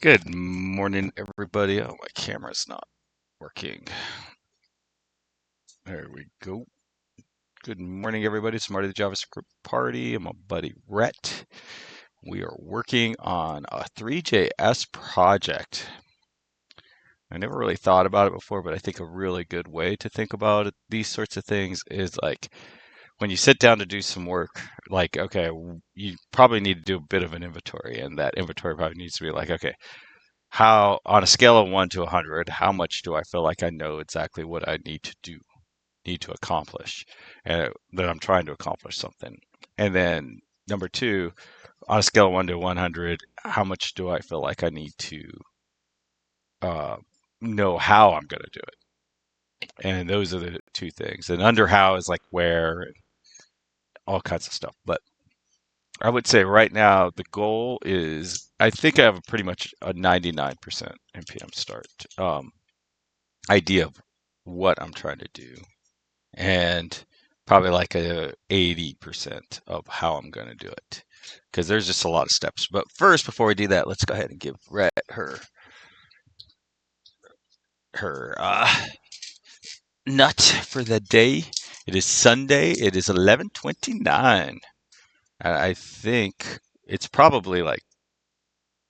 Good morning, everybody. Oh, my camera's not working. There we go. Good morning, everybody. It's Marty the JavaScript Party. I'm my buddy Rhett. We are working on a ThreeJS project. I never really thought about it before, but I think a really good way to think about these sorts of things is like when you sit down to do some work, like, okay, you probably need to do a bit of an inventory, and that inventory probably needs to be like, okay, how on a scale of 1 to 100, how much do I feel like I know exactly what I need to do, need to accomplish, and that I'm trying to accomplish something? And then number two, on a scale of 1 to 100, how much do I feel like I need to uh, know how I'm going to do it? And those are the two things. And under how is like where and all kinds of stuff. But I would say right now the goal is I think I have pretty much a 99% npm start. Idea of what I'm trying to do, and probably like a 80% of how I'm going to do it, because there's just a lot of steps. But first, before we do that, let's go ahead and give Rhett her nut for the day. It is Sunday. It is 11:29. I think it's probably like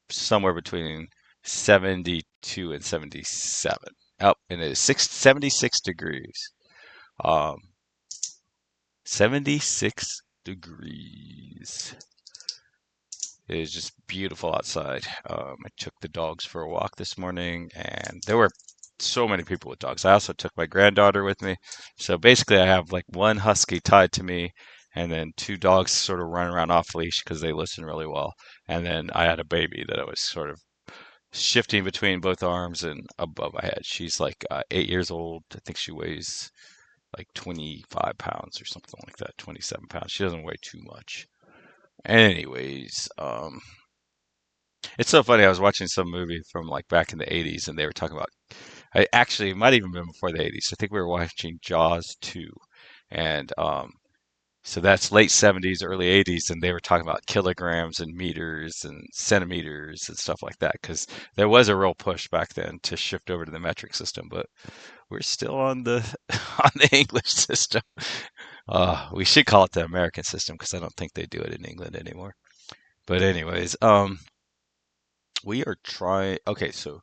somewhere between 72 and 77. Oh, and it is 76 degrees. Um, 76 degrees. It is just beautiful outside. I took the dogs for a walk this morning, and there were so many people with dogs. I also took my granddaughter with me. So basically, I have like one husky tied to me, and then two dogs sort of run around off leash because they listen really well. And then I had a baby that I was sort of shifting between both arms and above my head. She's like 8 years old. I think she weighs like 25 pounds or something like that, 27 pounds. She doesn't weigh too much. Anyways, it's so funny. I was watching some movie from like back in the 80s, and they were talking about, I actually it might even been before the 80s. I think we were watching Jaws 2. And so that's late 70s, early 80s, and they were talking about kilograms and meters and centimeters and stuff like that, because there was a real push back then to shift over to the metric system, but we're still on the on the English system. We should call it the American system because I don't think they do it in England anymore. But anyways, we are trying. Okay, so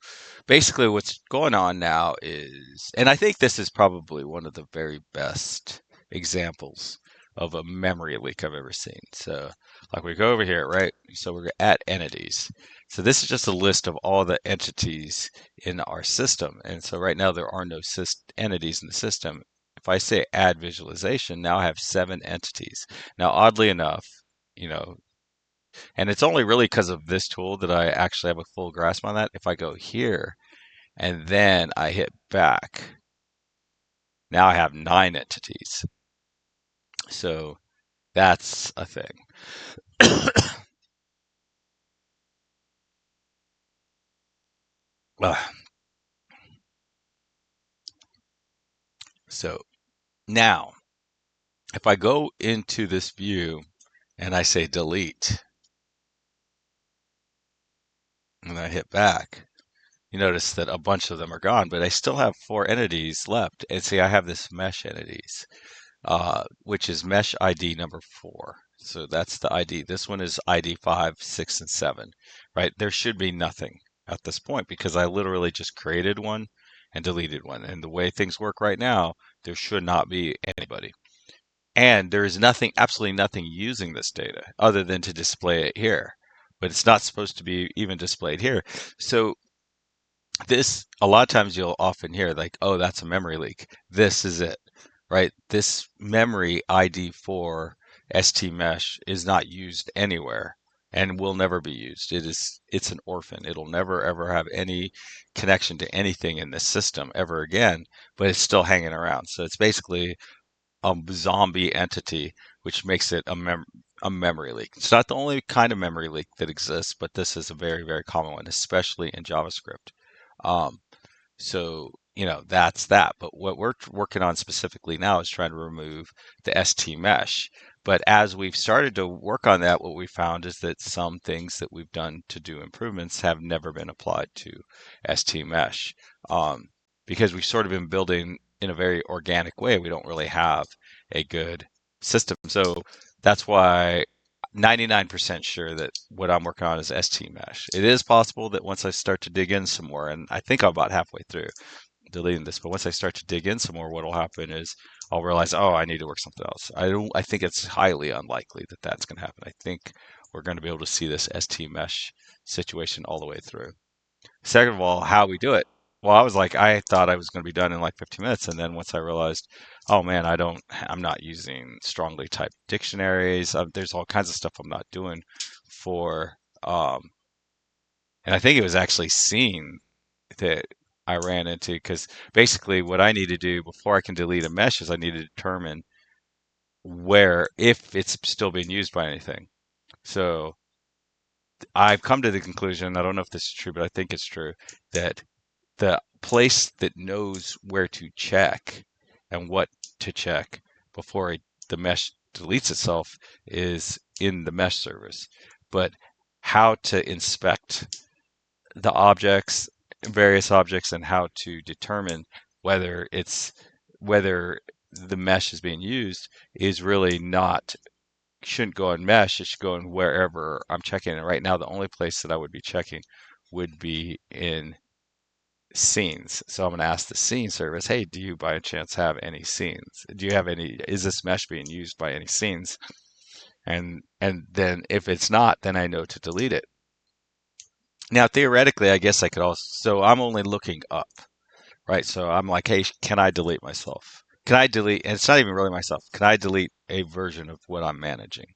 basically, what's going on now is, and I think this is probably one of the very best examples of a memory leak I've ever seen. So, like, we go over here, right? So we're at entities. So this is just a list of all the entities in our system. And so right now there are no entities in the system. If I say add visualization, now I have 7 entities. Now, oddly enough, you know, and it's only really because of this tool that I actually have a full grasp on that. If I go here and then I hit back, now I have 9 entities. So that's a thing. So now, if I go into this view and I say delete, and I hit back, you notice that a bunch of them are gone, but I still have 4 entities left. And see, I have this mesh entities, which is mesh ID number 4. So that's the ID. This one is ID 5, 6, and 7, right? There should be nothing at this point because I literally just created one and deleted one. And the way things work right now, there should not be anybody. And there is nothing, absolutely nothing using this data other than to display it here. But it's not supposed to be even displayed here. So this, a lot of times you'll often hear like, oh, that's a memory leak. This is it, right? This memory ID for ST-Mesh is not used anywhere and will never be used. It's an orphan. It'll never ever have any connection to anything in this system ever again, but it's still hanging around. So it's basically a zombie entity, which makes it a memory leak. It's not the only kind of memory leak that exists, but this is a very, very common one, especially in JavaScript. Um, so that's that. But what we're working on specifically now is trying to remove the ST mesh. But as we've started to work on that, what we found is that some things that we've done to do improvements have never been applied to ST mesh, um, because we've sort of been building in a very organic way. We don't really have a good system. So that's why 99% sure that what I'm working on is ST mesh. It is possible that once I start to dig in some more, and I think I'm about halfway through deleting this, but once I start to dig in some more, what will happen is I'll realize, oh, I need to work something else. I think it's highly unlikely that that's going to happen. I think we're going to be able to see this ST mesh situation all the way through. Second of all, how we do it. Well, I thought I was going to be done in like 15 minutes, and then once I realized, oh man, I'm not using strongly typed dictionaries. There's all kinds of stuff I'm not doing for, um, and I think it was actually seen that I ran into, because basically what I need to do before I can delete a mesh is I need to determine where, if it's still being used by anything. So I've come to the conclusion, I don't know if this is true, but I think it's true, that the place that knows where to check and what to check before the mesh deletes itself is in the mesh service. But how to inspect the objects, various objects, and how to determine whether it's whether the mesh is being used is really not shouldn't go in mesh. It should go in wherever I'm checking. And right now, the only place that I would be checking would be in scenes. So I'm going to ask the scene service, hey, do you by chance have any scenes? Do you have any, is this mesh being used by any scenes? And then if it's not, then I know to delete it. Now, theoretically, I guess I could also, so I'm only looking up, right? So I'm like, hey, can I delete myself? Can I delete, and it's not even really myself, can I delete a version of what I'm managing?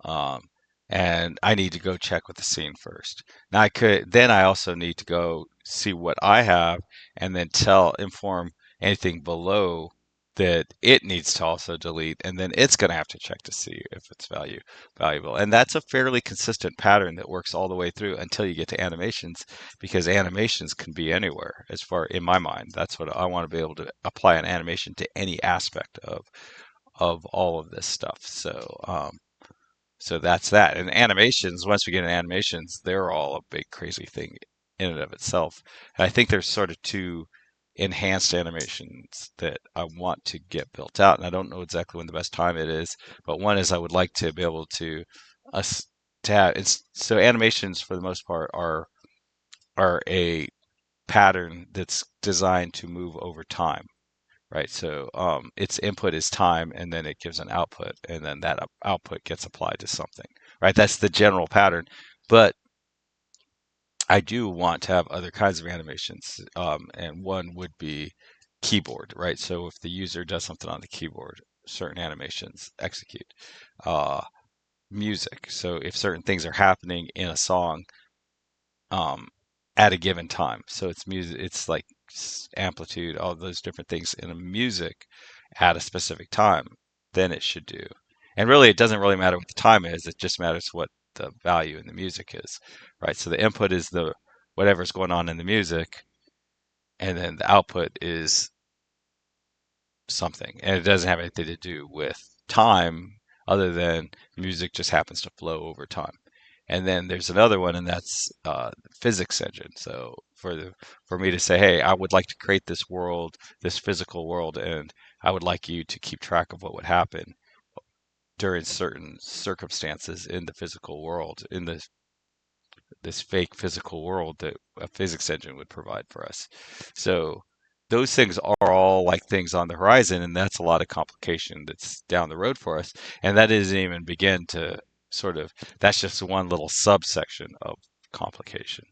Um, and I need to go check with the scene first. Now then I also need to go see what I have and then inform anything below that it needs to also delete, and then it's going to have to check to see if it's valuable. And that's a fairly consistent pattern that works all the way through until you get to animations, because animations can be anywhere. As far in my mind, that's what I want to be able to apply an animation to any aspect of all of this stuff. So that's that. And animations, once we get into animations, they're all a big crazy thing in and of itself. And I think there's sort of two enhanced animations that I want to get built out. And I don't know exactly when the best time it is, but one is I would like to be able to us to have it's so animations for the most part are a pattern that's designed to move over time. Right. So its input is time, and then it gives an output, and then that output gets applied to something. Right. That's the general pattern. But I do want to have other kinds of animations, and one would be keyboard. Right. So if the user does something on the keyboard, certain animations execute. Uh, Music. So if certain things are happening in a song, um, at a given time. So it's music, it's like amplitude, all those different things in a music at a specific time, then it should do. And really, it doesn't really matter what the time is, it just matters what the value in the music is, right? So the input is the whatever's going on in the music, and then the output is something. And it doesn't have anything to do with time other than music just happens to flow over time. And then there's another one, and that's physics engine. So for me to say, hey, I would like to create this world, this physical world, and I would like you to keep track of what would happen during certain circumstances in the physical world, in this fake physical world that a physics engine would provide for us. So those things are all like things on the horizon, and that's a lot of complication that's down the road for us. And that doesn't even begin to sort of, that's just one little subsection of complication.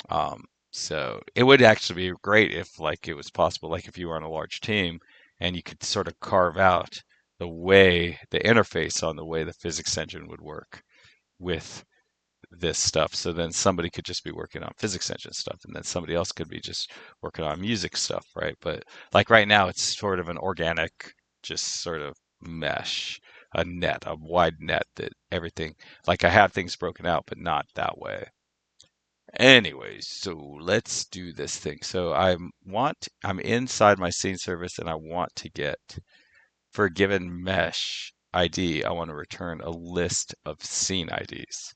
Um, so it would actually be great if like it was possible, like if you were on a large team and you could sort of carve out the interface on the way the physics engine would work with this stuff. So then somebody could just be working on physics engine stuff, and then somebody else could be just working on music stuff, right? But like right now, it's sort of an organic, just sort of mesh, a wide net that everything, like I have things broken out, but not that way. Anyways, so let's do this thing. So I'm inside my scene service and I want to get, for a given mesh ID, I want to return a list of scene IDs.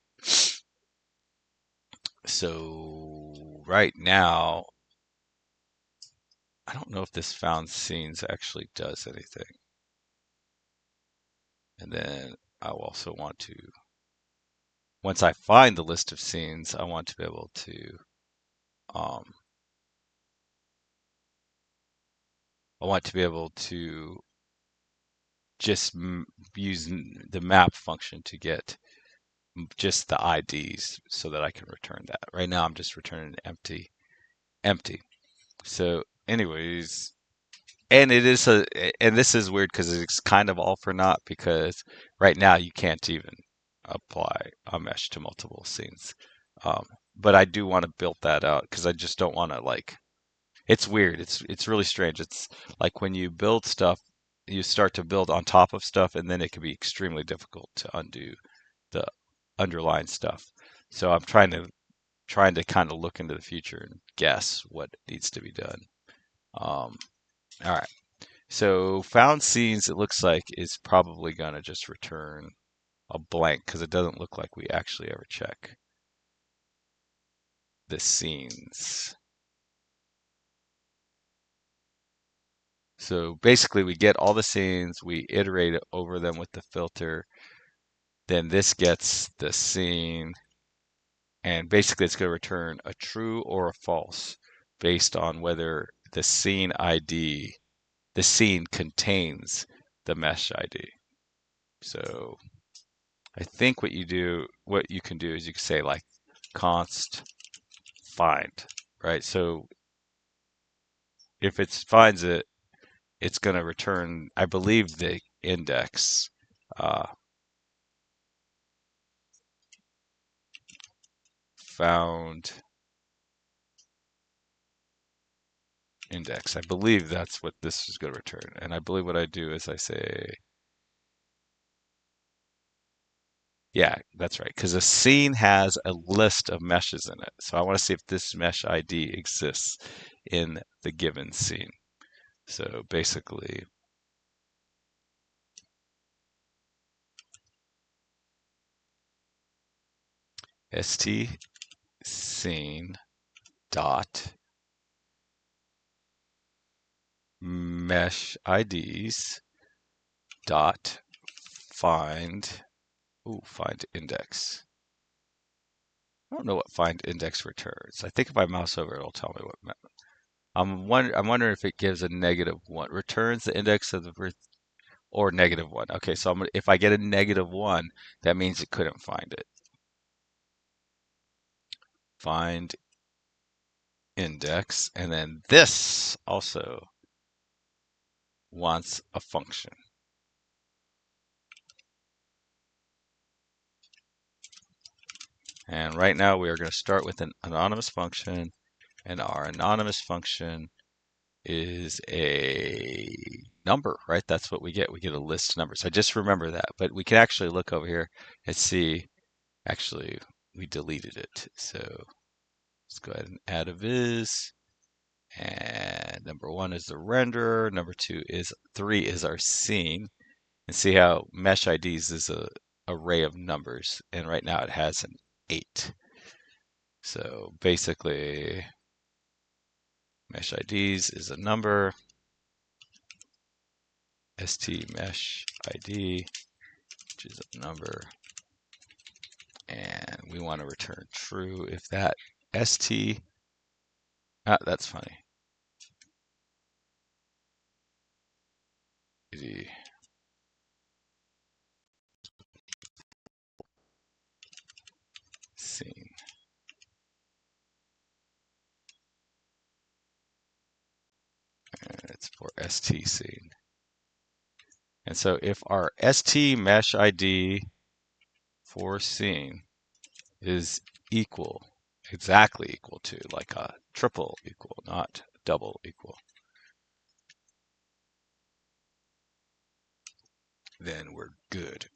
So right now, I don't know if this found scenes actually does anything. And then I also want to, once I find the list of scenes, I want to be able to, um, I want to be able to just use the map function to get just the IDs so that I can return that. Right now, I'm just returning empty, empty. So, anyways, and it is and this is weird because it's kind of all for naught because right now you can't even apply a mesh to multiple scenes. Um, but I do want to build that out because I just don't want to like. It's weird. It's really strange. It's like when you build stuff, you start to build on top of stuff, and then it can be extremely difficult to undo the underlying stuff. So I'm trying to kind of look into the future and guess what needs to be done. Um, all right. So found scenes, it looks like is probably gonna just return a blank because it doesn't look like we actually ever check the scenes. So basically we get all the scenes, we iterate over them with the filter, then this gets the scene, and basically it's going to return a true or a false based on whether the scene ID, the scene contains the mesh ID. So I think what you can do is you can say like const find, right? So if it finds it, it's going to return, I believe, the index uh, found index. I believe that's what this is going to return. And I believe what I do is I say, yeah, that's right, because a scene has a list of meshes in it. So I want to see if this mesh ID exists in the given scene. So basically, st scene dot mesh IDs dot find, find index. I don't know what find index returns. I think if I mouse over, it'll tell me what. I'm wondering if it gives a -1. Returns the index of the or -1. Okay, so if I get a -1, that means it couldn't find it. Find index, and then this also wants a function. And right now we are going to start with an anonymous function, and our anonymous function is a number, right? That's what we get. We get a list of numbers. I just remember that, but we can actually look over here and see, actually, we deleted it. So let's go ahead and add a viz. And number one is the renderer. Number three is our scene. And see how mesh IDs is a array of numbers. And right now it has an 8. So basically, mesh IDs is a number. st mesh ID, which is a number, and we want to return true if that st, that's funny, ID scene, and it's for st scene. And so if our st mesh ID for scene is exactly equal to, like a triple equal, not double equal, then we're good.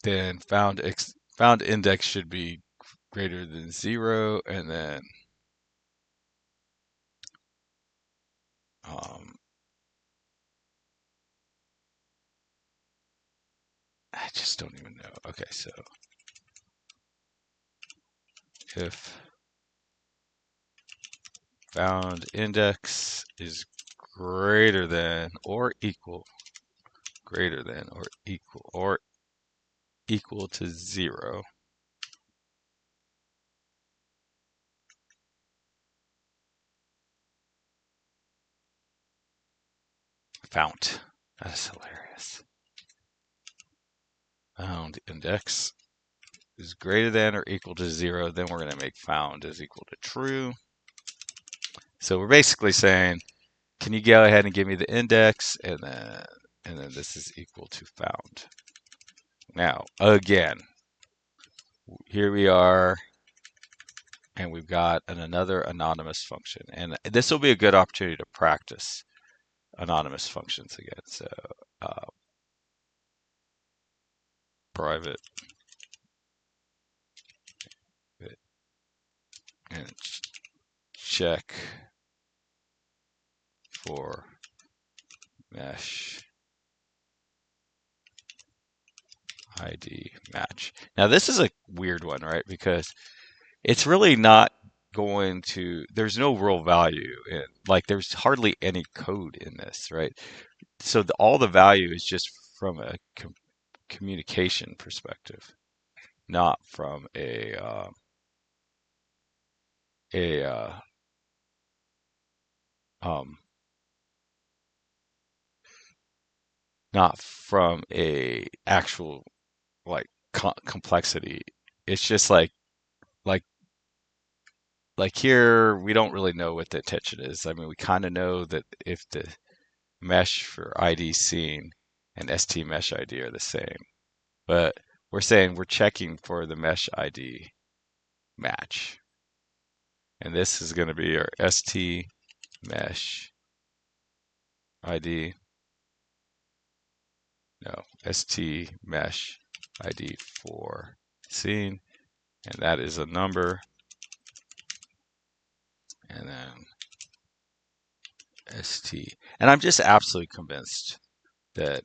Then found index should be greater than 0, and then um, I just don't even know. Okay, so if found index is greater than or equal, greater than or equal to 0, found. That's hilarious. Found index is greater than or equal to 0, then we're going to make found is equal to true. So we're basically saying, can you go ahead and give me the index, and then this is equal to found. Now, again, here we are, and we've got another anonymous function. And this will be a good opportunity to practice anonymous functions again. So uh, private and check for mesh ID match. Now this is a weird one, right? Because it's really not going to, there's no real value in, like there's hardly any code in this, right? So all the value is just from a communication perspective, not from a um, not from a actual like complexity. It's just like like here we don't really know what the intention is. I mean, we kind of know that if the mesh for ID scene and ST mesh ID are the same, but we're saying we're checking for the mesh ID match. And this is going to be our ST mesh ID, no, ST mesh ID for scene, and that is a number, and then ST. And I'm just absolutely convinced that,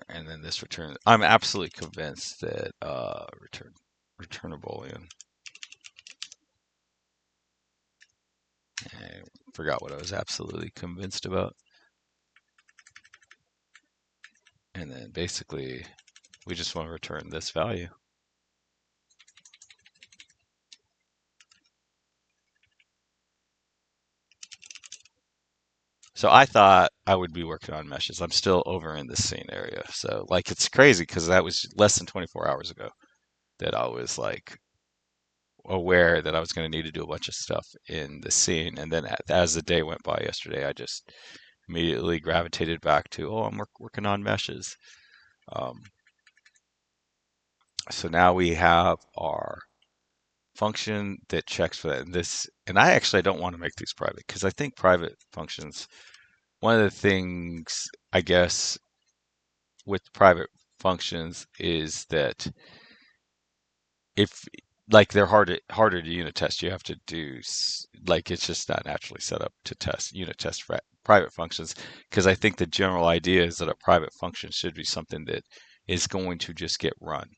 and then this return, I'm absolutely convinced that return a Boolean. I forgot what I was absolutely convinced about. And then basically, we just want to return this value. So I thought I would be working on meshes. I'm still over in the scene area. So like it's crazy because that was less than 24 hours ago that I was like aware that I was going to need to do a bunch of stuff in the scene. And then as the day went by yesterday, I just immediately gravitated back to, oh, I'm working on meshes. Um, so now we have our function that checks for that. And I actually don't want to make these private because I think private functions, one of the things I guess with private functions is that if like they're harder to unit test, you have to do like it's just not naturally set up to test unit test private functions because I think the general idea is that a private function should be something that is going to just get run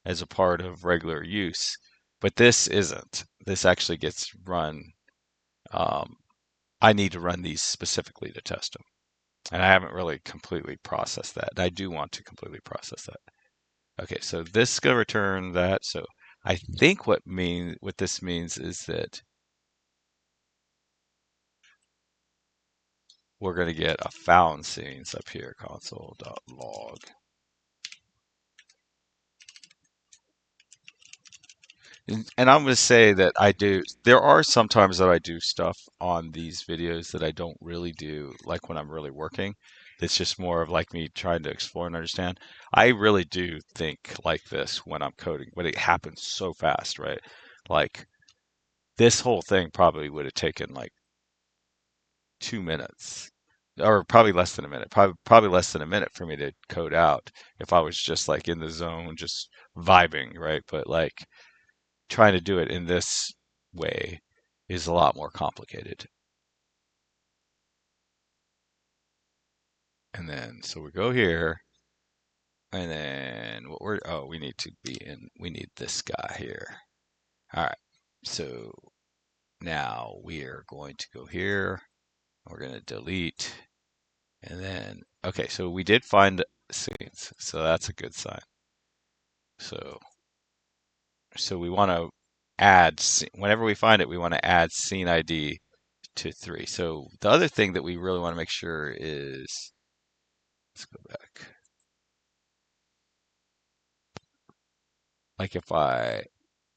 as a part of regular use, but this isn't. This actually gets run. Um, I need to run these specifically to test them, and I haven't really completely processed that. I do want to completely process that. Okay, so this is going to return that. So I think what this means is that we're going to get a found scenes up here, console.log. And I'm going to say that there are sometimes that I do stuff on these videos that I don't really do, like when I'm really working. It's just more of like me trying to explore and understand. I really do think like this when I'm coding, but it happens so fast, right? Like this whole thing probably would have taken like 2 minutes or probably less than a minute, probably less than a minute for me to code out if I was just like in the zone, just vibing, right? But like trying to do it in this way is a lot more complicated. And then so we go here, and then what we're oh we need to be in we need this guy here. All right. So now we are going to go here. We're going to delete, and then okay. So we did find scenes, so that's a good sign. So we want to add whenever we find it, we want to add scene ID to 3. So the other thing that we really want to make sure is let's go back. Like if I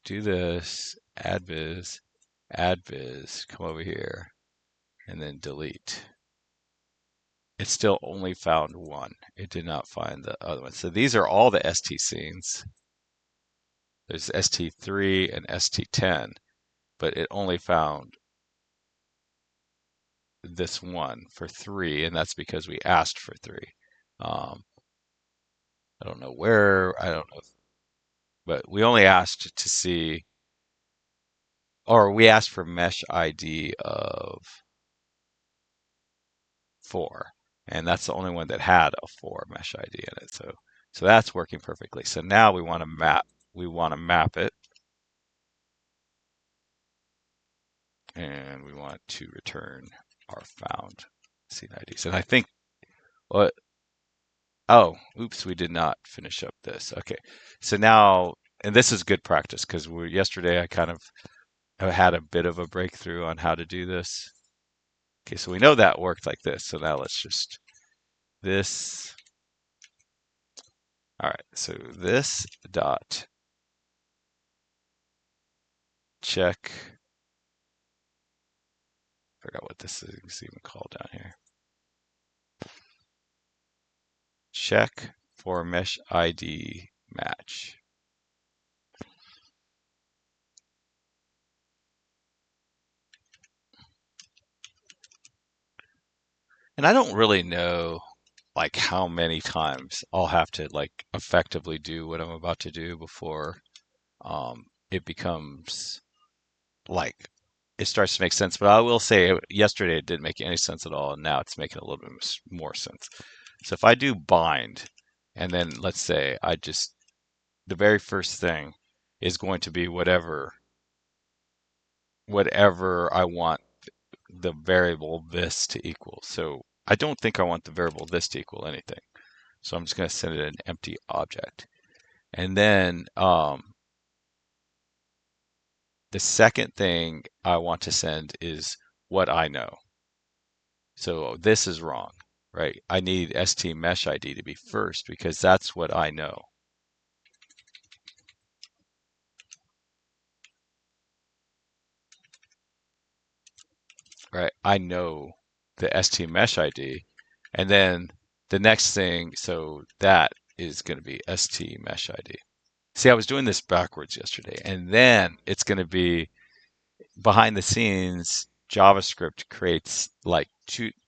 do this, add viz, come over here, and then delete. It still only found one. It did not find the other one. So these are all the ST scenes. There's ST3 and ST10, but it only found this one for 3, and that's because we asked for 3. Um, I don't know where, I don't know, but we only asked to see, or we asked for mesh ID of 4, and that's the only one that had a 4 mesh ID in it. So that's working perfectly. So now we want to map it, and we want to return our found scene IDs. And I think what oh, oops, we did not finish up this. Okay, so now, and this is good practice because yesterday I kind of had a bit of a breakthrough on how to do this. Okay, so we know that worked like this. So now let's just this. All right, so this dot check. I forgot what this is even called down here. Check for mesh ID match. And I don't really know like how many times I'll have to like effectively do what I'm about to do before it becomes like it starts to make sense. But I will say yesterday it didn't make any sense at all, and now it's making a little bit more sense. So if I do bind, and then let's say I just the very first thing is going to be whatever I want the variable this to equal. So I don't think I want the variable this to equal anything. So I'm just going to send it an empty object. And then the second thing I want to send is what I know. So this is wrong, right? I need st mesh ID to be first because that's what I know. Right? I know the st mesh ID, and then the next thing, so that is going to be st mesh ID. See, I was doing this backwards yesterday, and then it's going to be behind the scenes. JavaScript creates like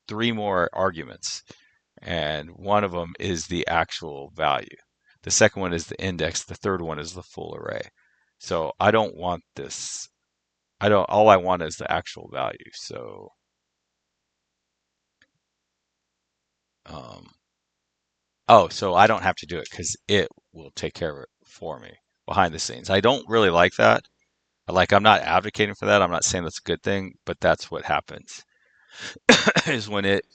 3 more arguments, and one of them is the actual value. The second one is the index. The third one is the full array. So I don't want this. I don't. All I want is the actual value. So um, oh, so I don't have to do it because it will take care of it for me behind the scenes. I don't really like that. Like, I'm not advocating for that. I'm not saying that's a good thing, but that's what happens is when it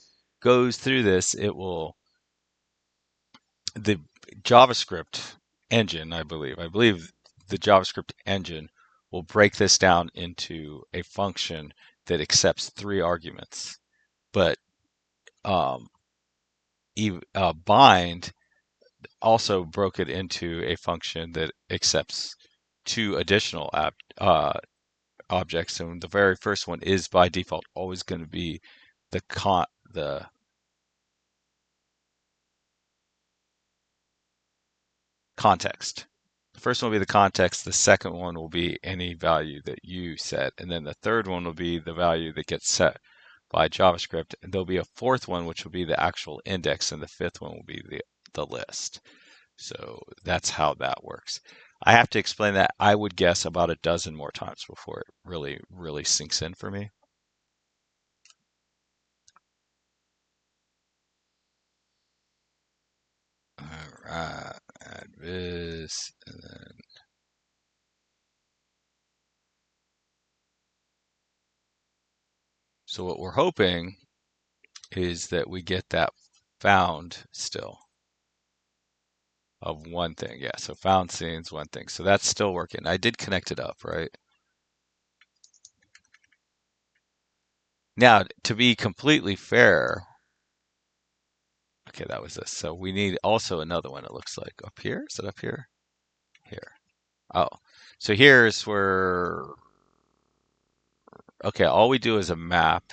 goes through this, it will, the JavaScript engine, I believe the JavaScript engine will break this down into a function that accepts 3 arguments. But um, bind also broke it into a function that accepts 2 additional objects, and the very first one is by default always going to be the context. The first one will be the context. The second one will be any value that you set, and then the third one will be the value that gets set by JavaScript. And there'll be a fourth one, which will be the actual index, and the fifth one will be the list. So that's how that works. I have to explain that, I would guess, about a dozen more times before it really, really sinks in for me. All right, add this, and then so what we're hoping is that we get that found still of one thing. Yeah, so found scenes, one thing. So that's still working. I did connect it up, right? Now, to be completely fair, okay, that was this. So we need also another one, it looks like. Up here? Is it up here? Here. Oh, so here's where, okay, all we do is a map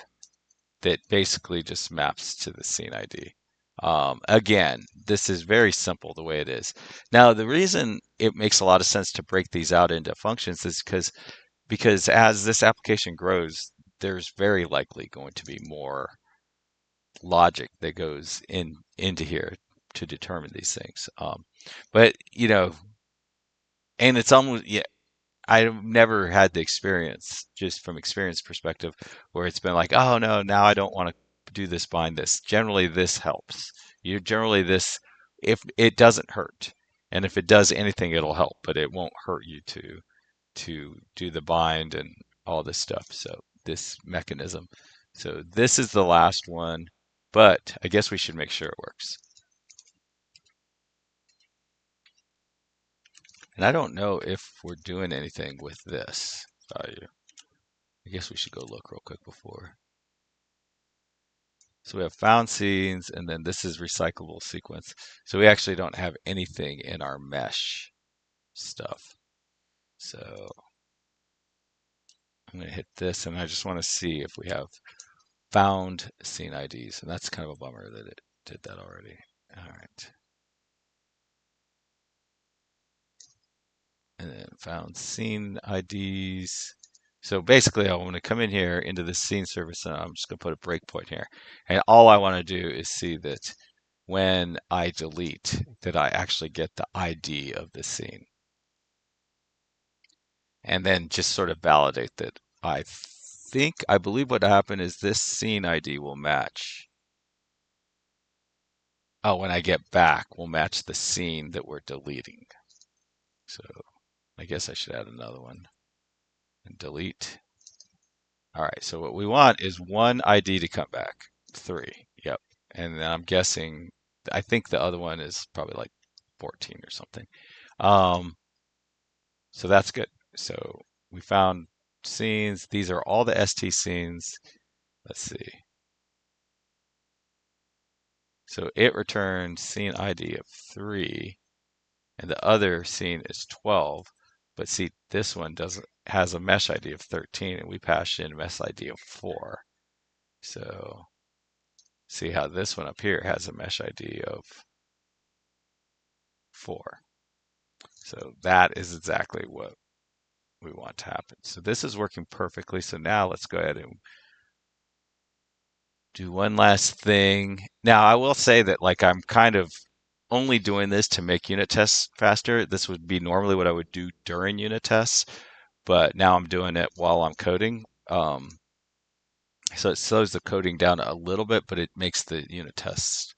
that basically just maps to the scene ID. Again, this is very simple the way it is. Now, the reason it makes a lot of sense to break these out into functions is because as this application grows, there's very likely going to be more logic that goes into here to determine these things. But and it's almost, yeah, I've never had the experience, just from experience perspective, where it's been like, oh no, now I don't want to do this bind this. Generally, this helps. You generally this, if it doesn't hurt, and if it does anything, it'll help, but it won't hurt you to do the bind and all this stuff. So this mechanism. So this is the last one, but I guess we should make sure it works. And I don't know if we're doing anything with this value. I guess we should go look real quick before. So we have found scenes, and then this is recyclable sequence. So we actually don't have anything in our mesh stuff. So I'm going to hit this, and I just want to see if we have found scene IDs. And that's kind of a bummer that it did that already. All right. And then found scene IDs. So basically, I want to come in here into the scene service, and I'm just going to put a breakpoint here. And all I want to do is see that when I delete, that I actually get the ID of the scene. And then just sort of validate that I believe what happened is this scene ID will match. Oh, when I get back, will match the scene that we're deleting. So I guess I should add another one and delete. All right, so what we want is one ID to come back. 3. Yep. And then I'm guessing, I think the other one is probably like 14 or something. So that's good. So we found scenes. These are all the ST scenes. Let's see. So it returned scene ID of 3, and the other scene is 12. But see, this one has a mesh ID of 13, and we passed in a mesh ID of 4. So see how this one up here has a mesh ID of 4. So that is exactly what we want to happen. So this is working perfectly. So now let's go ahead and do one last thing. Now I will say that, like, I'm kind of only doing this to make unit tests faster. This would be normally what I would do during unit tests, but now I'm doing it while I'm coding. So it slows the coding down a little bit, but it makes the unit tests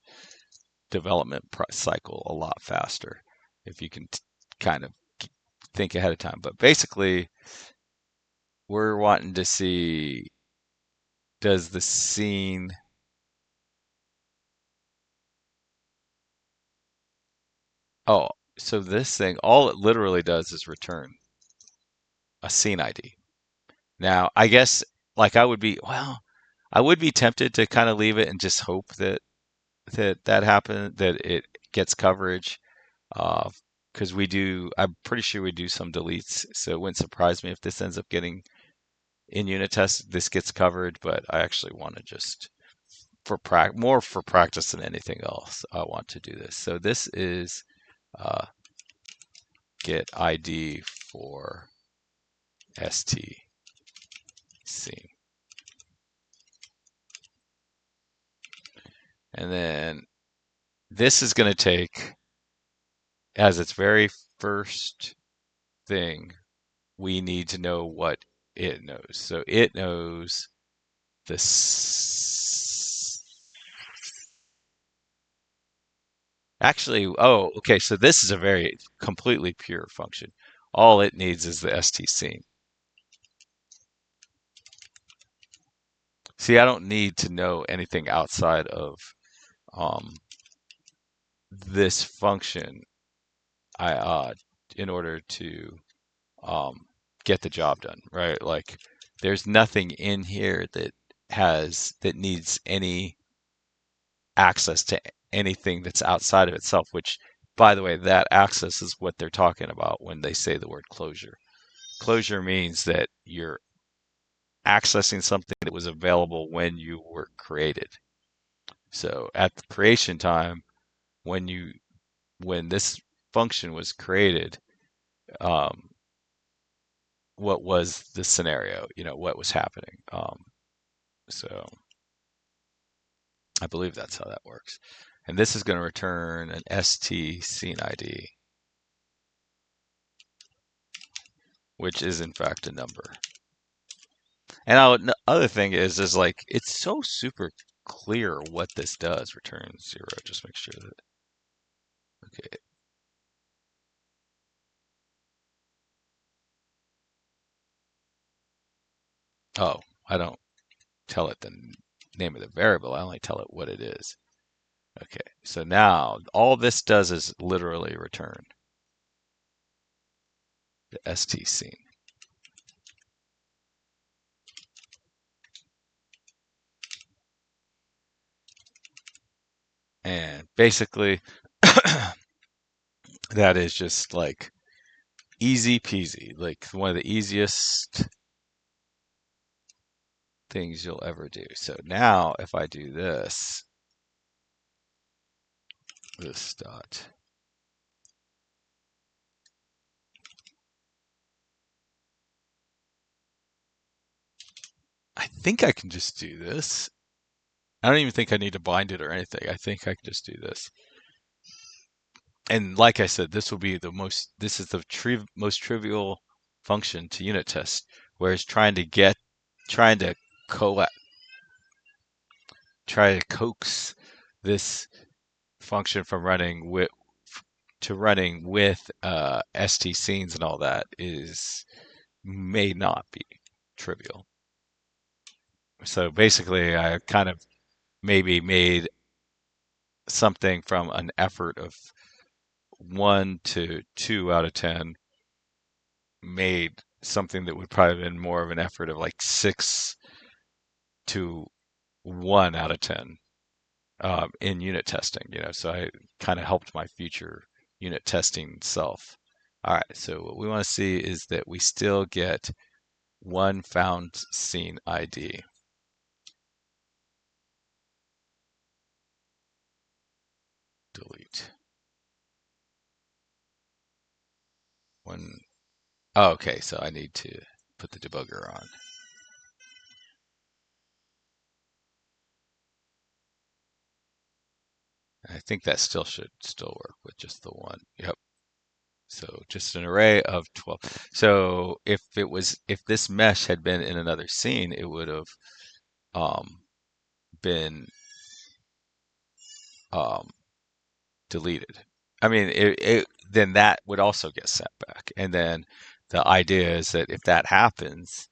development cycle a lot faster if you can kind of think ahead of time. But basically, we're wanting to see, does the scene, oh, so this thing, all it literally does is return a scene ID. Now, I guess, like, I would be tempted to kind of leave it and just hope that happens, that it gets coverage. Because I'm pretty sure we do some deletes, so it wouldn't surprise me if this ends up getting in unit test, this gets covered, but I actually want to just, more for practice than anything else, I want to do this. So this is get ID for ST scene. And then this is going to take, as its very first thing, we need to know what it knows. So it knows this. Actually, oh, okay, so this is a very completely pure function. All it needs is the st scene. See, I don't need to know anything outside of um, this function I in order to um, get the job done, right? Like there's nothing in here that needs any access to anything that's outside of itself, which by the way, that access is what they're talking about when they say the word closure. Closure means that you're accessing something that was available when you were created. So at the creation time, when you when this function was created, um, what was the scenario? What was happening? So I believe that's how that works. And this is going to return an st scene ID, which is in fact a number. And the other thing is like it's so super clear what this does. Return 0. Just make sure that okay. Oh, I don't tell it the name of the variable. I only tell it what it is. Okay, so now all this does is literally return the st scene. And basically, that is just like easy peasy, like one of the easiest things you'll ever do. So now if I do this dot, I think I can just do this. I don't even think I need to bind it or anything. I think I can just do this. And like I said, this is the most trivial function to unit test, whereas trying to co try to coax this function from running with st scenes and all that is may not be trivial. So basically, I kind of maybe made something from an effort of 1 to 2 out of 10, made something that would probably have been more of an effort of like 6 to 1 out of 10 in unit testing. So I kind of helped my future unit testing self. All right, so what we want to see is that we still get one found scene ID. Delete. One. Oh, okay, so I need to put the debugger on. I think that should still work with just the one. Yep. So just an array of 12. So if this mesh had been in another scene, it would have been um, deleted. I mean, then that would also get sent back. And then the idea is that if that happens,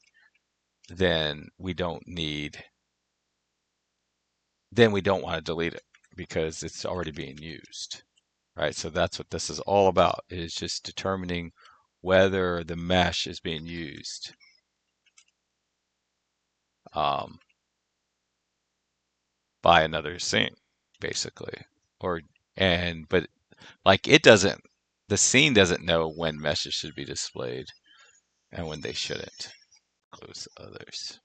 then we don't want to delete it because it's already being used, right? So that's what this is all about, is just determining whether the mesh is being used. Um, by another scene, basically. Or but like the scene doesn't know when meshes should be displayed and when they shouldn't. Close others.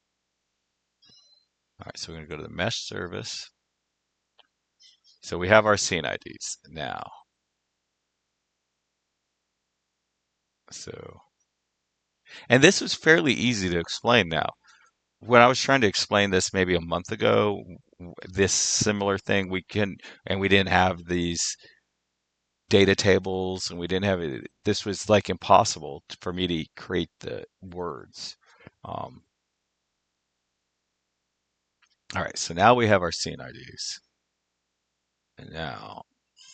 All right, so we're going to go to the mesh service. So we have our scene IDs now. So, and this was fairly easy to explain now. When I was trying to explain this maybe a month ago, this similar thing, and we didn't have these data tables, and we didn't have it. This was like impossible for me to create the words. Um, all right, so now we have our scene IDs. And now,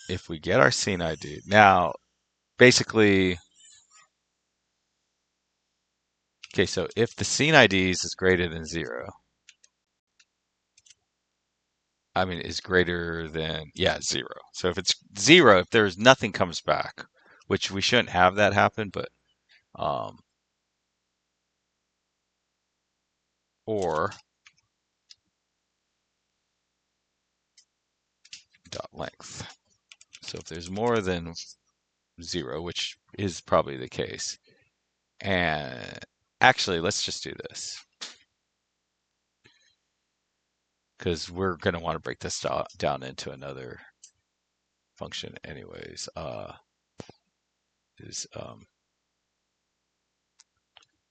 if we get our scene ID, now basically, okay, so if the scene IDs is greater than zero, I mean, is greater than, yeah, zero. So if it's zero, if there's nothing comes back, which we shouldn't have that happen, but, um, or dot length. So if there's more than zero, which is probably the case, and actually, let's just do this because we're going to want to break this down into another function anyways. Is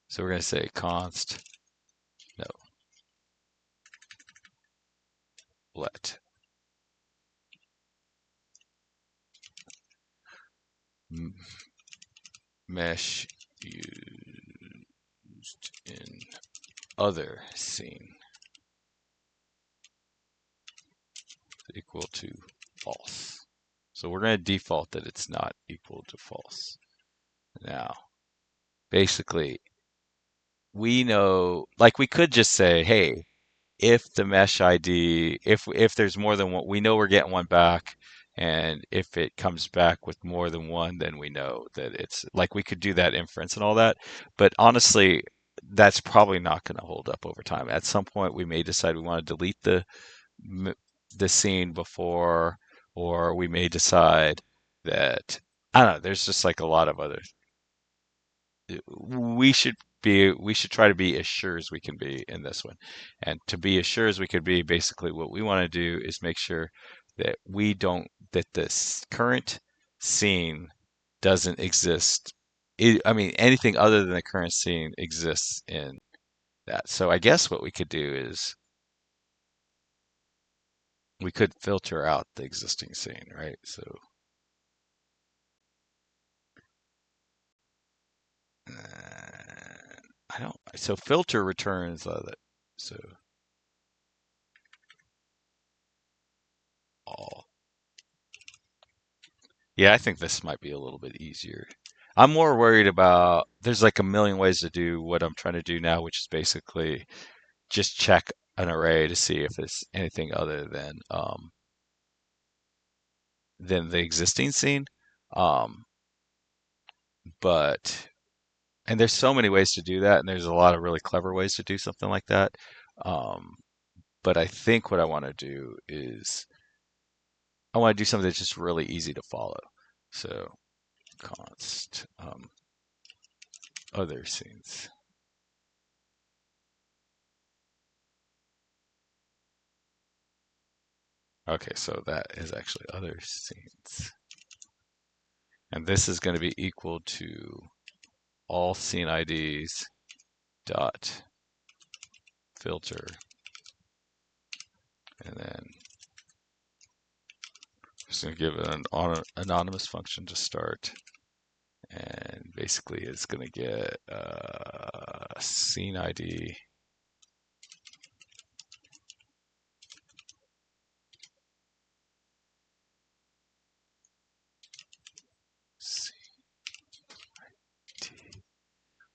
So we're going to say const no let mesh used in other scene equal to false. So we're going to default that it's not equal to false. Now, basically, we know, like we could just say, hey, if the mesh ID, if there's more than one, we know we're getting one back, and if it comes back with more than one, then we know that it's like we could do that inference and all that. But honestly, that's probably not going to hold up over time. At some point, we may decide we want to delete the scene before, or we may decide that I don't know. There's just like a lot of other we should try to be as sure as we can be in this one. And to be as sure as we could be, basically what we want to do is make sure that we don't that this current scene doesn't exist. I mean, anything other than the current scene exists in that. So I guess what we could do is we could filter out the existing scene, right? So I don't. So filter returns so all. Yeah, I think this might be a little bit easier. I'm more worried about there's like a million ways to do what I'm trying to do now, which is basically just check an array to see if it's anything other than the existing scene. Um, but and there's so many ways to do that, and there's a lot of really clever ways to do something like that. Um, but I think what I want to do is I want to do something that's just really easy to follow. So const other scenes. Okay, so that is actually other scenes. And this is going to be equal to all scene IDs dot filter. And then I'm just going to give it an anonymous function to start. And basically it's going to get scene ID.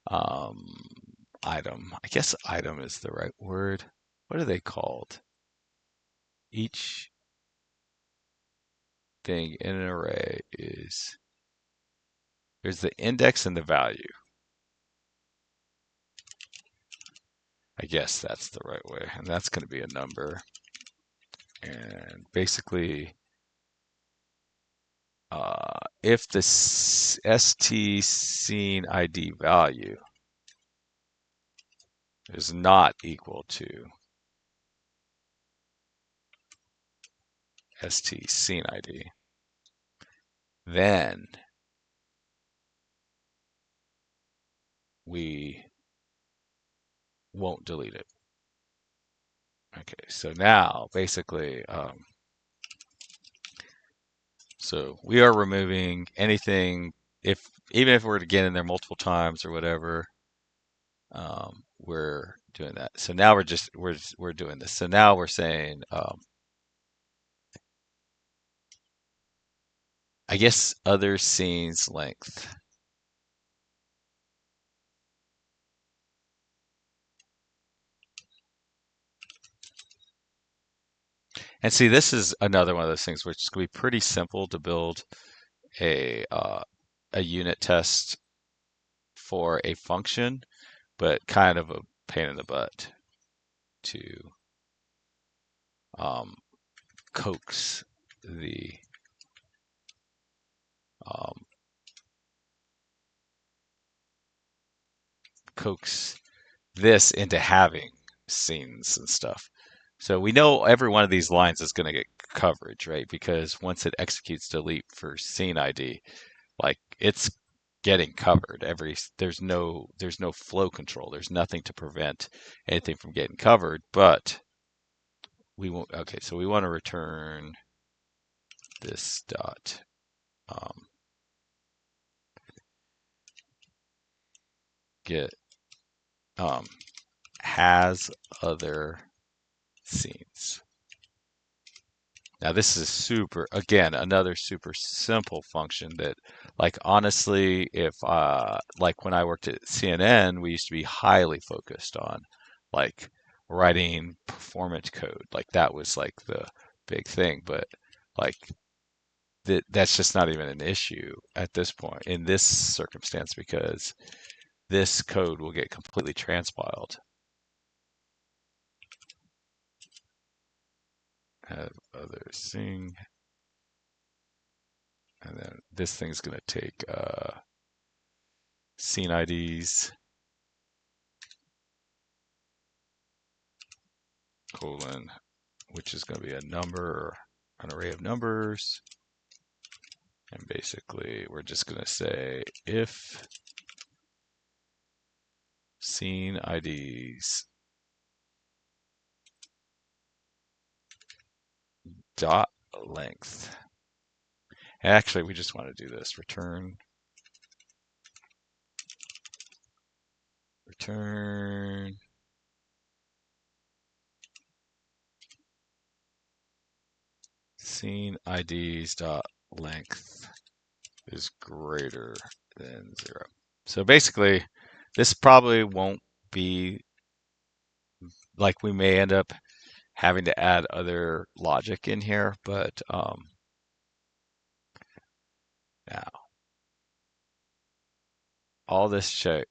Um, item. I guess item is the right word. What are they called? Each thing in an array is there's the index and the value. I guess that's the right way. And that's going to be a number. And basically, if the st scene ID value is not equal to st scene ID, then we won't delete it. Okay, so now basically, so we are removing anything if even if we're to get in there multiple times or whatever, we're doing that. So now we're doing this. So now we're saying, I guess other scenes length. And see, this is another one of those things which is going to be pretty simple to build a unit test for a function, but kind of a pain in the butt to um, coax the um, coax this into having scenes and stuff. So we know every one of these lines is going to get coverage, right? Because once it executes delete for scene ID, like it's getting covered. There's no flow control. There's nothing to prevent anything from getting covered. But we won't. Okay, so we want to return this dot um, get has other scenes. Now this is again, another super simple function that, like, honestly, if like when I worked at CNN, we used to be highly focused on like writing performance code. Like that was like the big thing, but like that's just not even an issue at this point in this circumstance because this code will get completely transpiled. Have other thing, and then this thing's gonna take scene IDs colon, which is going to be a number, an array of numbers. And basically, we're just going to say if scene IDs dot length. And actually, we just want to do this. Return scene IDs dot length is greater than 0. So basically, this probably won't be like we may end up having to add other logic in here, but now all this check.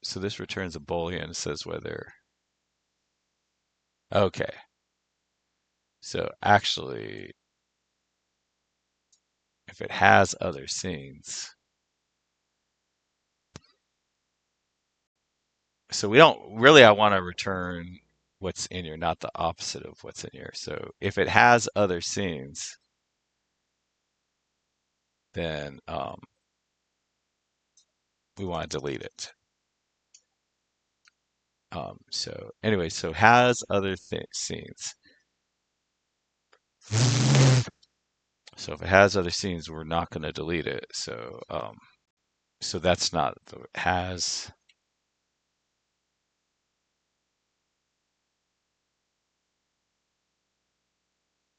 So this returns a Boolean, says whether. Okay. So actually, if it has other scenes, so we don't really, I want to return what's in here, not the opposite of what's in here. So if it has other scenes, then we want to delete it. So anyway, so has other scenes. So if it has other scenes, we're not going to delete it. So that's not the has.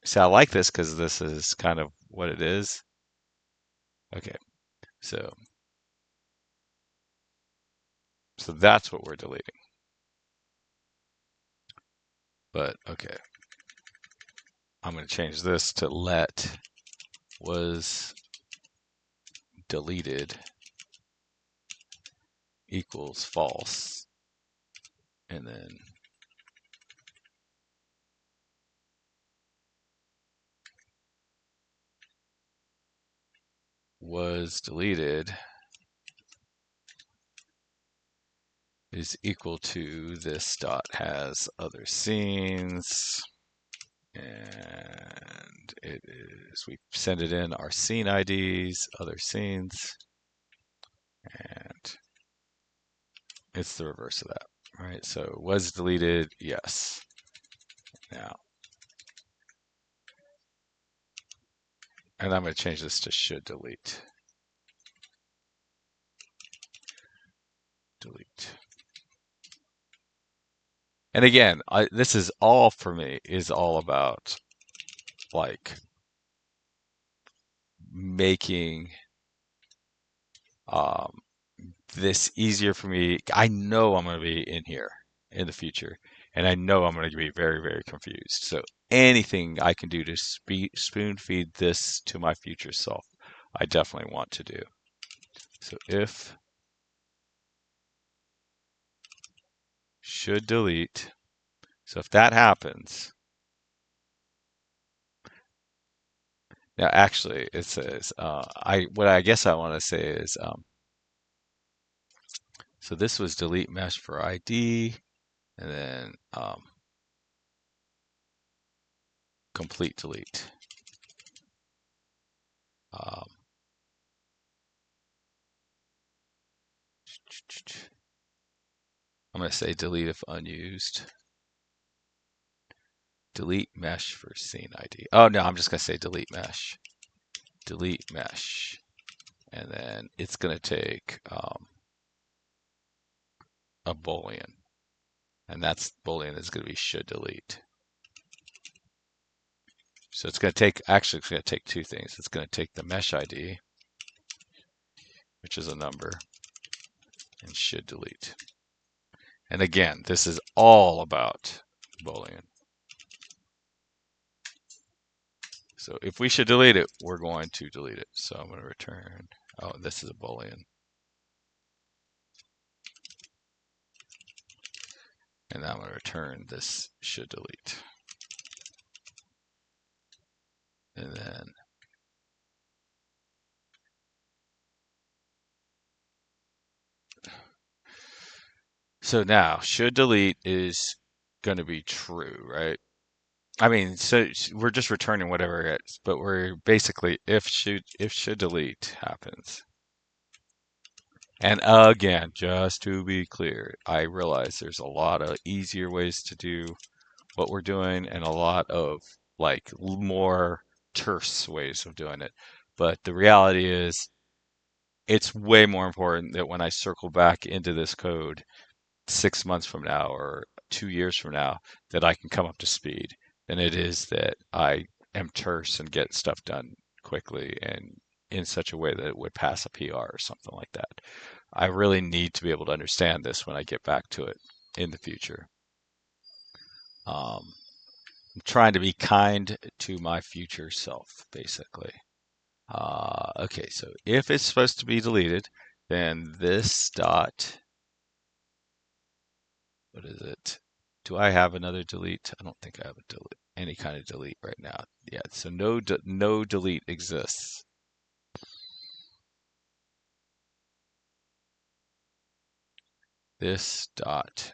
So I like this because this is kind of what it is. Okay, so that's what we're deleting. But okay, I'm going to change this to let was deleted equals false, and then was deleted is equal to this dot has other scenes, and it is, we send it in our scene IDs, other scenes, and it's the reverse of that. right? So it was deleted, yes. Now, and I'm going to change this to should delete. Delete. And again, this is all for me is all about like making um, this easier for me. I know I'm going to be in here in the future, and I know I'm going to be very, very confused. So anything I can do to spoon feed this to my future self, I definitely want to do. So if should delete. So if that happens, now actually it says what I guess I want to say is so this was delete mesh for ID, and then complete delete. Um, I'm going to say delete if unused. Delete mesh for scene ID. Oh no, I'm just going to say delete mesh. Delete mesh. And then it's going to take a boolean. And that's boolean is going to be should delete. So it's going to take, actually it's going to take two things. It's going to take the mesh ID, which is a number, and should delete. And again, this is all about boolean. So if we should delete it, we're going to delete it. So I'm going to return, oh, this is a boolean. And I'm going to return this should delete. And then so now should delete is going to be true, right? I mean, so we're just returning whatever it is, but we're basically if should delete happens. And again, just to be clear, I realize there's a lot of easier ways to do what we're doing and a lot of like more terse ways of doing it. But the reality is it's way more important that when I circle back into this code 6 months from now or 2 years from now that I can come up to speed than it is that I am terse and get stuff done quickly and in such a way that it would pass a PR or something like that. I really need to be able to understand this when I get back to it in the future. I'm trying to be kind to my future self, basically. Okay, so if it's supposed to be deleted, then this dot, what is it? Do I have another delete? I don't think I have a delete, any kind of delete right now. Yeah, so no delete exists. This dot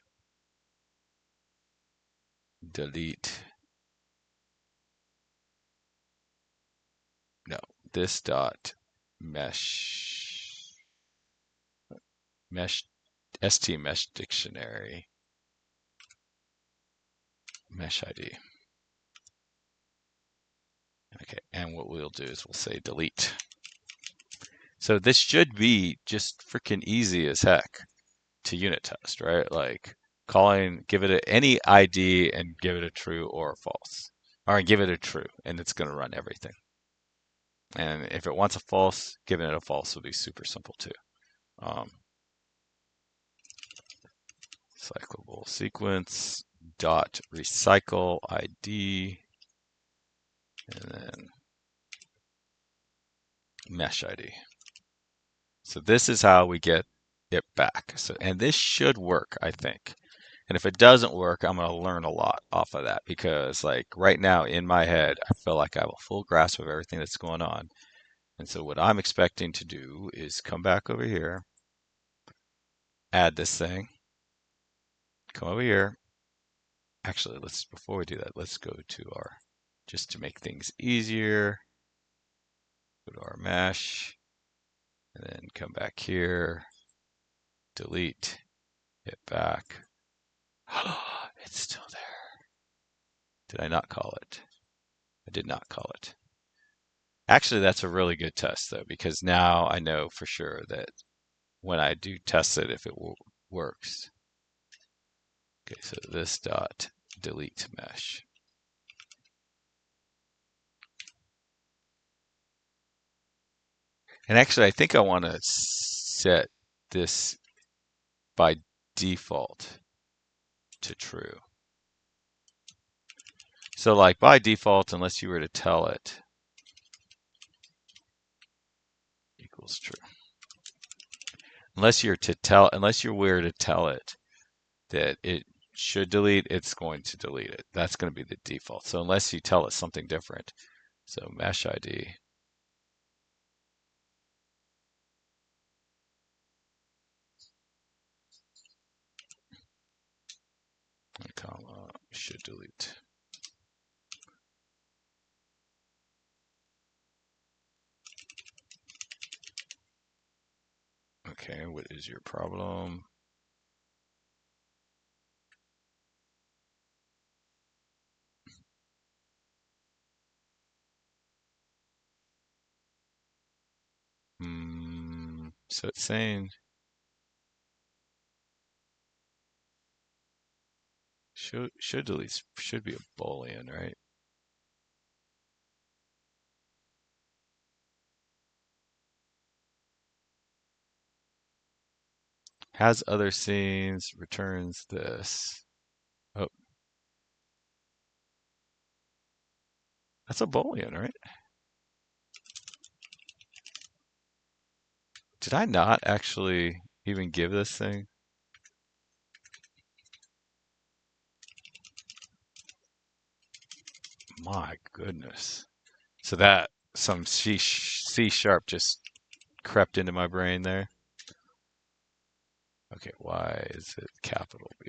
delete. No, this dot mesh mesh st mesh dictionary mesh ID. Okay, and what we'll do is we'll say delete. So this should be just freaking easy as heck to unit test, right? Like give it any ID and give it a true or a false, or give it a true, and it's going to run everything. And if it wants a false, giving it a false will be super simple too. Cyclable sequence dot recycle ID, and then mesh ID. So this is how we get it back. So, and this should work, I think. And if it doesn't work, I'm going to learn a lot off of that because like right now in my head, I feel like I have a full grasp of everything that's going on. And so what I'm expecting to do is come back over here, add this thing, come over here. Actually, before we do that, let's go to just to make things easier, go to our mesh, and then come back here, delete, hit back. It's still there. Did I not call it? I did not call it. Actually, that's a really good test though, because now I know for sure that when I do test it, if it works. Okay, so this dot delete mesh. And actually, I think I want to set this by default to true. So like by default, unless you were to tell it equals true. Unless you were to tell it that it should delete, it's going to delete it. That's going to be the default. So unless you tell it something different. So mesh ID. Comma should delete. Okay, what is your problem? So it's saying should delete should be a Boolean, right? Has other scenes, returns this. Oh, that's a Boolean, right? Did I not actually even give this thing? My goodness. So that some C sharp just crept into my brain there. Okay, why is it capital B?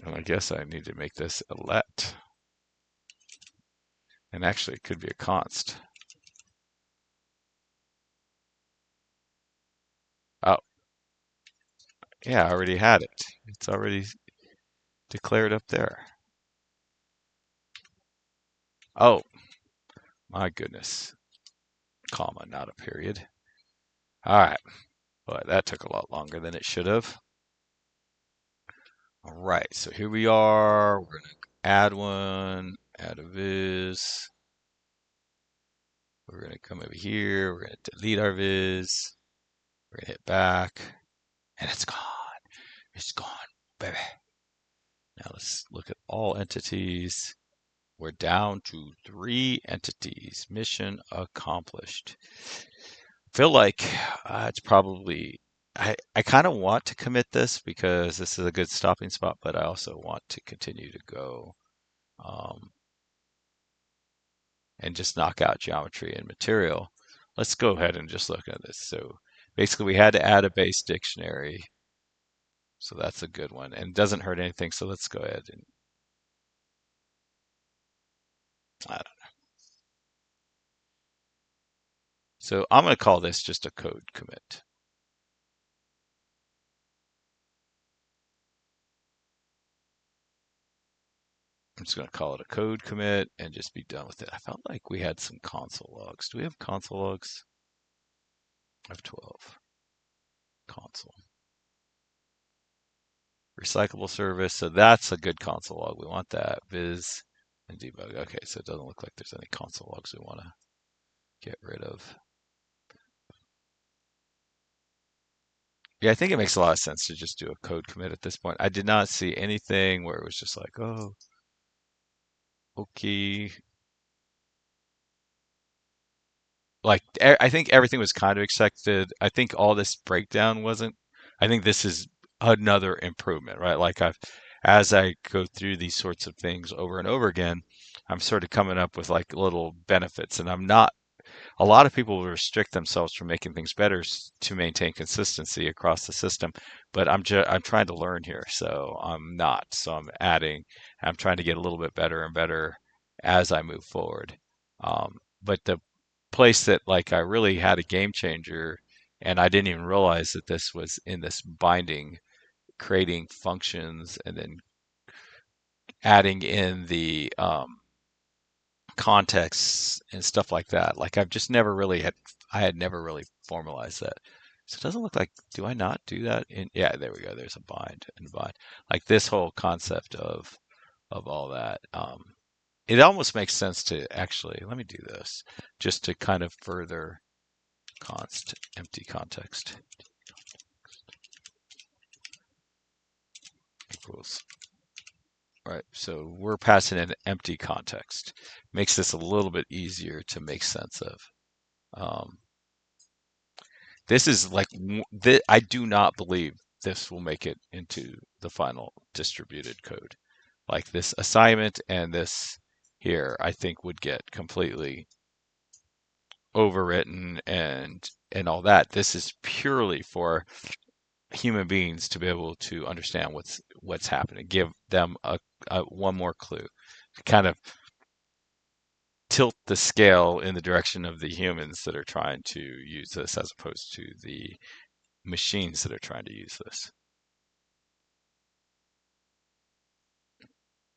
And I guess I need to make this a let. And actually, it could be a const. Oh, yeah, I already had it. It's already declared up there. Oh, my goodness. Comma, not a period. All right. But that took a lot longer than it should have. All right, so here we are. We're going to add one, add a viz. We're going to come over here. We're going to delete our viz. We're going to hit back. And it's gone. It's gone, baby. Now let's look at all entities. We're down to 3 entities. Mission accomplished. Feel like it's probably I kind of want to commit this because this is a good stopping spot, but I also want to continue to go um, and just knock out geometry and material. Let's go ahead and just look at this. So basically we had to add a base dictionary. So that's a good one and it doesn't hurt anything. So let's go ahead and I don't know. So I'm going to call this just a code commit. I'm just going to call it a code commit and just be done with it. I felt like we had some console logs. Do we have console logs? I have 12. Console. Recyclable service. So that's a good console log. We want that. Viz and debug. Okay, so it doesn't look like there's any console logs we want to get rid of. Yeah, I think it makes a lot of sense to just do a code commit at this point. I did not see anything where it was just like, oh, okay. Like, I think everything was kind of expected. I think all this breakdown wasn't. I think this is another improvement, right? Like as I go through these sorts of things over and over again, I'm sort of coming up with like little benefits, and I'm not a lot of people will restrict themselves from making things better to maintain consistency across the system. But I'm trying to learn here, so I'm not. So I'm trying to get a little bit better and better as I move forward. But the place that like I really had a game changer And I didn't even realize that this was in this binding, creating functions and then adding in the contexts and stuff like that. Like I've just never really had, I had never really formalized that. So it doesn't look like, do I not do that in, yeah, there we go. There's a bind and bind. Like this whole concept of all that. It almost makes sense to actually, let me do this just to kind of further const empty context equals, right? So we're passing an empty context. Makes this a little bit easier to make sense of. Um, this is like, I do not believe this will make it into the final distributed code. Like this assignment and this here, I think would get completely overwritten and all that. This is purely for human beings to be able to understand what's happening. Give them a one more clue to kind of tilt the scale in the direction of the humans that are trying to use this as opposed to the machines that are trying to use this.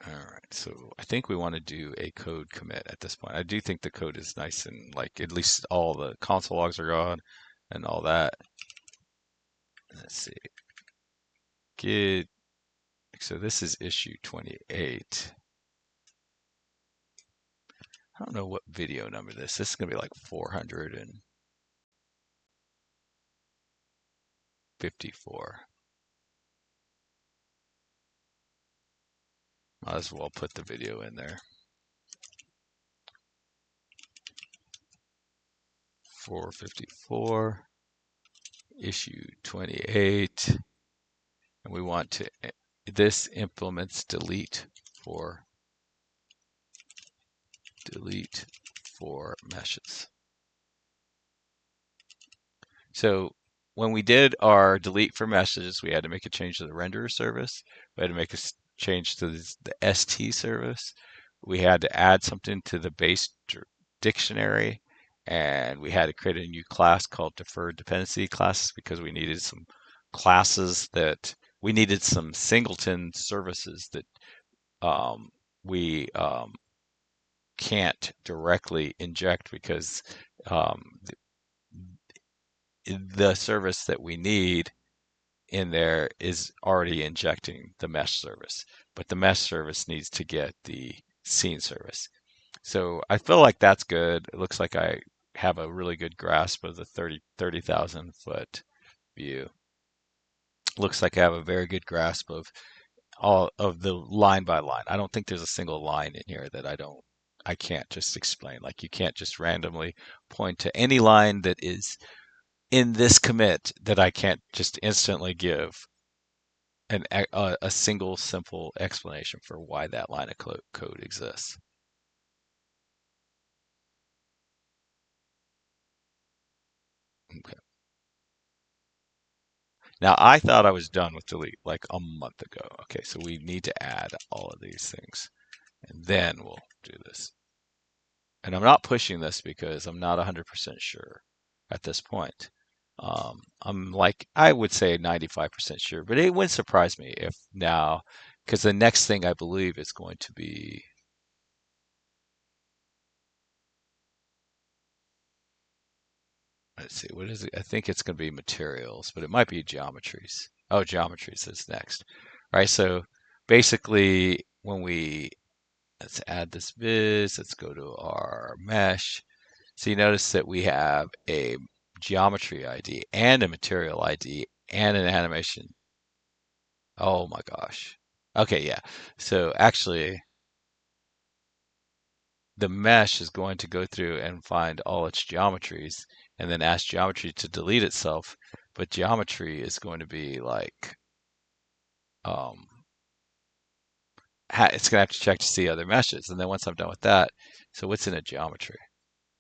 All right, so I think we want to do a code commit at this point. I do think the code is nice and like at least all the console logs are gone and all that. Let's see. Git. So this is issue 28. I don't know what video number this. This is gonna be like 454. Might as well put the video in there. 454, issue 28, and we want to, this implements delete for meshes. So when we did our delete for messages, we had to make a change to the renderer service. We had to make a change to the ST service. We had to add something to the base dictionary, and we had to create a new class called deferred dependency classes because we needed some classes that we needed some singleton services that we can't directly inject because um, the service that we need in there is already injecting the mesh service, but the mesh service needs to get the scene service. So I feel like that's good. It looks like I have a really good grasp of the 30,000 foot view. Looks like I have a very good grasp of all of the line by line. I don't think there's a single line in here that I can't just explain. Like you can't just randomly point to any line that is in this commit that I can't just instantly give a single simple explanation for why that line of code exists. Okay. Now I thought I was done with delete like a month ago. Okay, so we need to add all of these things and then we'll do this. And I'm not pushing this because I'm not 100% sure at this point. I'm like, I would say 95% sure, but it wouldn't surprise me if now, because the next thing I believe is going to be, let's see, what is it? I think it's going to be materials, but it might be geometries. Oh, geometries is next. All right, so basically when let's add this viz, let's go to our mesh. So you notice that we have a geometry ID and a material ID and an animation. Oh my gosh. Okay, yeah. So actually, the mesh is going to go through and find all its geometries and then ask geometry to delete itself. But geometry is going to be like, um, it's going to have to check to see other meshes. And then once I'm done with that, so what's in a geometry?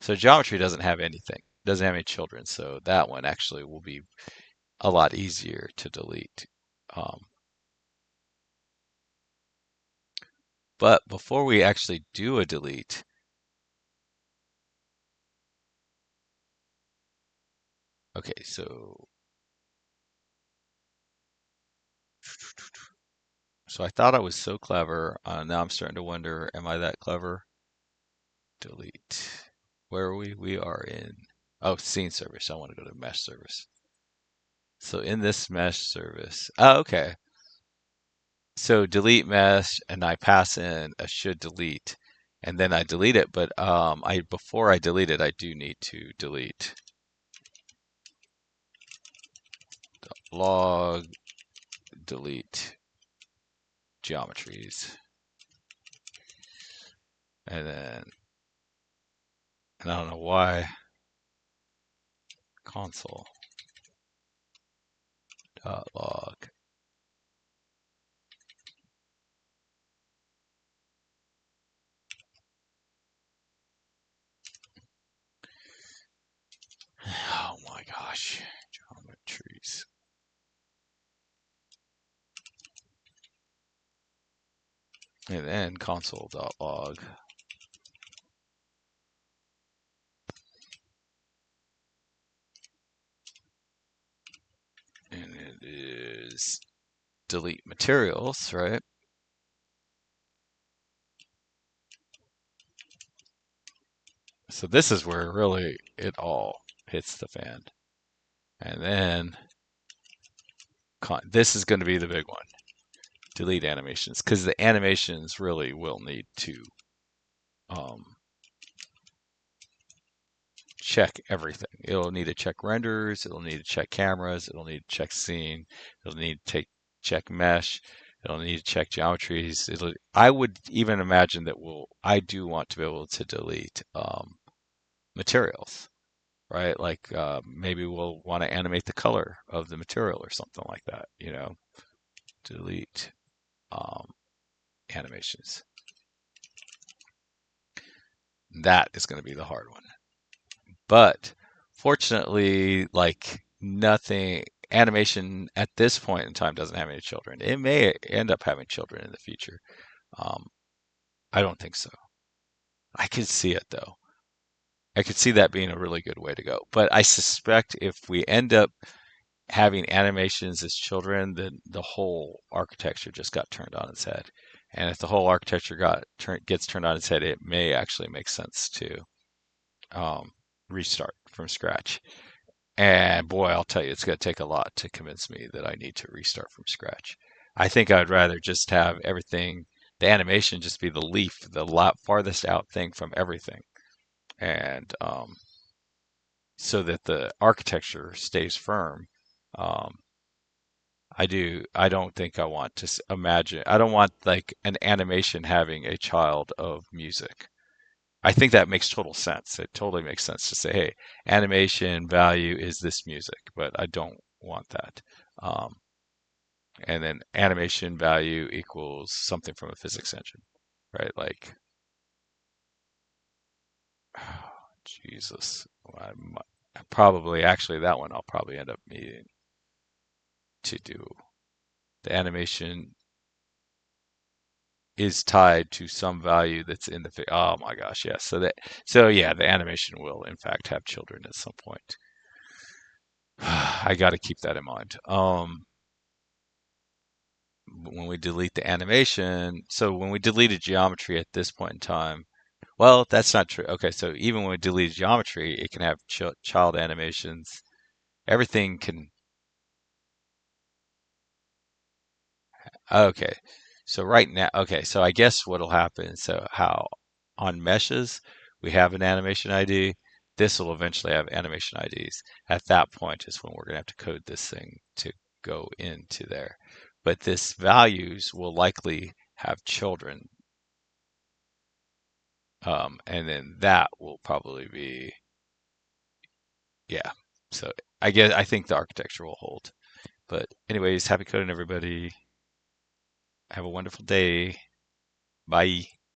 So geometry doesn't have anything, doesn't have any children. So that one actually will be a lot easier to delete. Um, but before we actually do a delete, Okay, so I thought I was so clever. Now I'm starting to wonder, am I that clever? Delete. Where are we? We are in, oh, scene service. I want to go to mesh service. So in this mesh service, oh, okay. So delete mesh, and I pass in a should delete, and then I delete it. But I before I delete it, I do need to delete log delete geometries, and then and I don't know why console dot log. Oh my gosh, geometries, and then console dot log. And it is delete materials, right? So this is where really it all hits the fan. And then this is going to be the big one. Delete animations, because the animations really will need to um, check everything. It'll need to check renders, it'll need to check cameras, it'll need to check scene, it'll need to check mesh, it'll need to check geometries. I would even imagine that I do want to be able to delete materials, right? Like maybe we'll want to animate the color of the material or something like that, delete um, animations. That is going to be the hard one. But fortunately, like nothing, animation at this point in time doesn't have any children. It may end up having children in the future. Um, I don't think so. I could see it though. I could see that being a really good way to go. But I suspect if we end up having animations as children, then the whole architecture just got turned on its head. And if the whole architecture gets turned on its head, it may actually make sense to um, restart from scratch. And boy, I'll tell you, it's going to take a lot to convince me that I need to restart from scratch. I think I'd rather just have everything, the animation just be the leaf, the farthest out thing from everything. And so that the architecture stays firm. Um, I don't think I want to imagine, I don't want like an animation having a child of music. I think that makes total sense. It totally makes sense to say, hey, animation value is this music, but I don't want that. Um, and then animation value equals something from a physics engine, right? Like, Jesus, probably actually that one I'll probably end up needing to do. The animation is tied to some value that's in the. Oh my gosh, yes. So yeah, the animation will in fact have children at some point. I got to keep that in mind. When we delete the animation, so when we deleted geometry at this point in time, well, that's not true. Okay, so even when we delete geometry, it can have child animations. Everything can. Okay, so right now, okay, so I guess what'll happen, so how on meshes we have an animation ID, this will eventually have animation IDs. At that point is when we're going to have to code this thing to go into there. But this values will likely have children, and then that will probably be, yeah. So I think the architecture will hold. But anyways, happy coding, everybody. Have a wonderful day. Bye.